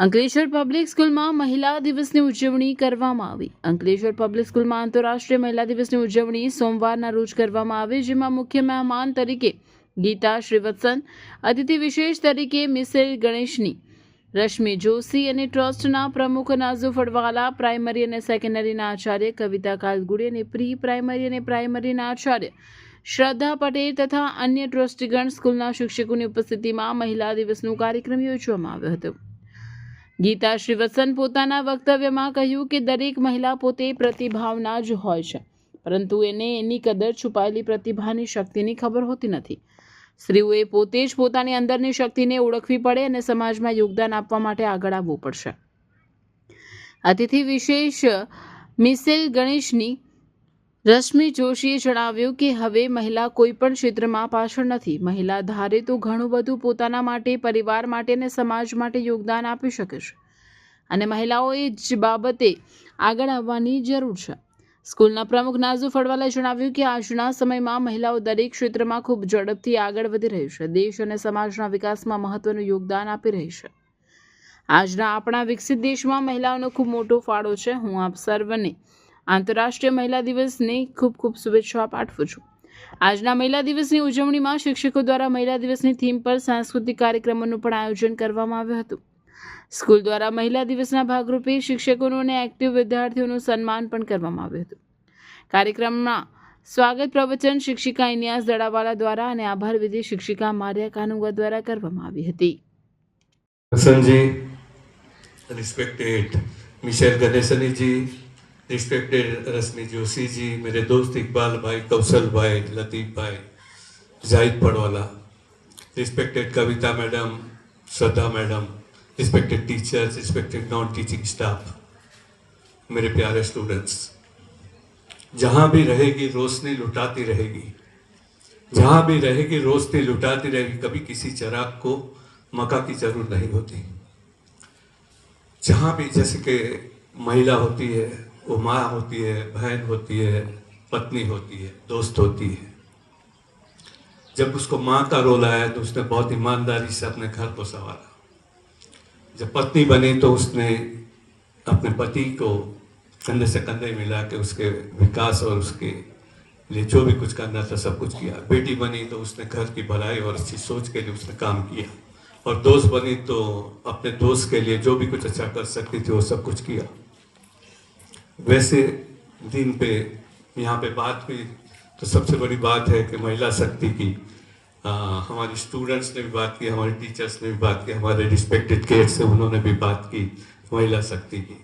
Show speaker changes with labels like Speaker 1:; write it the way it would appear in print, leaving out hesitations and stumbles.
Speaker 1: Ankleshwar public સ્કૂલમાં મહિલા દિવસની ઉજવણી કરવામાં આવી. અંકલેશ્વર પબ્લિક સ્કૂલમાં આંતરરાષ્ટ્રીય મહિલા દિવસની ઉજવણી સોમવારના રોજ કરવામાં આવી, જેમાં મુખ્ય મહેમાન તરીકે ગીતા શ્રીવત્સન, અતિથિ વિશેષ તરીકે મિસેલ ગણેશની, રશ્મિ જોશી અને ટ્રસ્ટના પ્રમુખ નાઝુ ફળવાલા, પ્રાઇમરી અને સેકન્ડરીના આચાર્ય કવિતા કાલગુડી અને પ્રી પ્રાઇમરી અને પ્રાઇમરીના આચાર્ય શ્રદ્ધા પટેલ તથા અન્ય ટ્રસ્ટીગણ, સ્કૂલના શિક્ષકોની ઉપસ્થિતિમાં મહિલા દિવસનો કાર્યક્રમ યોજવામાં આવ્યો હતો. ગીતા શ્રીવત્સન પોતાના વક્તવ્યમાં કહ્યું કે દરેક મહિલા પોતે પ્રતિભાવના જ હોય છે, પરંતુ એને એની કદર છુપાયેલી પ્રતિભાની શક્તિની ખબર હોતી નથી. સ્ત્રીઓએ પોતે જ પોતાની અંદરની શક્તિને ઓળખવી પડે અને સમાજમાં યોગદાન આપવા માટે આગળ આવવું પડશે. અતિથિ વિશેષ મિસેલ ગણેશની રશ્મિ જોશીએ જણાવ્યું કે હવે મહિલા કોઈ પણ ક્ષેત્રમાં પાછળ નથી. મહિલા ધારે તો ઘણું બધું પોતાના માટે, પરિવાર માટે અને સમાજ માટે યોગદાન આપી શકે છે અને મહિલાઓએ જ બાબતે આગળ આવવાની જરૂર છે. સ્કૂલના પ્રમુખ નાઝુ ફળવાલાએ જણાવ્યું કે આજના સમયમાં મહિલાઓ દરેક ક્ષેત્રમાં ખૂબ ઝડપથી આગળ વધી રહી છે, દેશ અને સમાજના વિકાસમાં મહત્વનું યોગદાન આપી રહી છે. આજના આપણા વિકસિત દેશમાં મહિલાઓનો ખૂબ મોટો ફાળો છે. હું આપ સર્વને આંતરરાષ્ટ્રીય મહિલા દિવસની ખૂબ ખૂબ શુભેચ્છા પાઠવું છું. આજના મહિલા દિવસની ઉજવણીમાં શિક્ષકો દ્વારા મહિલા દિવસની થીમ પર સાંસ્કૃતિક કાર્યક્રમોનું પણ આયોજન કરવામાં આવ્યું હતું. સ્કૂલ દ્વારા મહિલા દિવસના ભાગરૂપે શિક્ષકોનું અને એક્ટિવ વિદ્યાર્થીઓનું સન્માન પણ કરવામાં આવ્યું હતું. કાર્યક્રમમાં સ્વાગત પ્રવચન શિક્ષિકા ઇનિયાસ દડાવાલા દ્વારા અને આભાર વિધિ શિક્ષિકા મારિયા કાનુગા દ્વારા કરવામાં આવી હતી.
Speaker 2: Sanjay, respected Michelle Ganeshni ji, respected Rashmi Joshi ji, मेरे दोस्त इकबाल भाई, कौशल भाई, लतीफ भाई, Zahid Padwala, respected Kavita madam, Shraddha madam, respected teachers, respected non teaching staff, मेरे प्यारे स्टूडेंट्स, जहाँ भी रहेगी रोशनी लुटाती रहेगी, जहाँ भी रहेगी रोशनी लुटाती रहेगी. कभी किसी चिराग को मक्का की जरूरत नहीं होती. जहाँ भी जैसे कि महिला होती है, वो माँ होती है, बहन होती है, पत्नी होती है, दोस्त होती है. जब उसको माँ का रोल आया तो उसने बहुत ईमानदारी से अपने घर को संभाला. जब पत्नी बनी तो उसने अपने पति को कंधे से कंधे मिला के उसके विकास और उसके लिए जो भी कुछ करना था सब कुछ किया. बेटी बनी तो उसने घर की भलाई और अच्छी सोच के लिए उसने काम किया. और दोस्त बनी तो अपने दोस्त के लिए जो भी कुछ अच्छा कर सकती थी वो सब कुछ किया. वैसे दिन पे यहाँ पे बात हुई तो सबसे बड़ी बात है कि महिला शक्ति की हमारी स्टूडेंट्स ने भी बात की, हमारे टीचर्स ने भी बात की, हमारे रिस्पेक्टेड गेस्ट से उन्होंने भी बात की महिला शक्ति की.